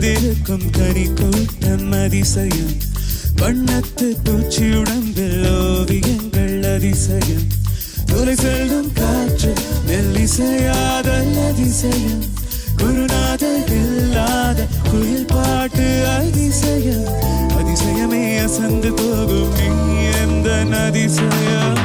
நிறைந்திருக்கும் கனி கூட்டம் அதிசயம் வண்ணத்து பூச்சி உடம்பில் ஓவியங்கள் அதிசயம் துளை செல்லும் காற்று மெல்லிசையாதல் அதிசயம் குருநாதர் இல்லாத குயில் பாட்டு அதிசயம் அதிசயமே அசந்து போகும் நீ எந்த அதிசயம்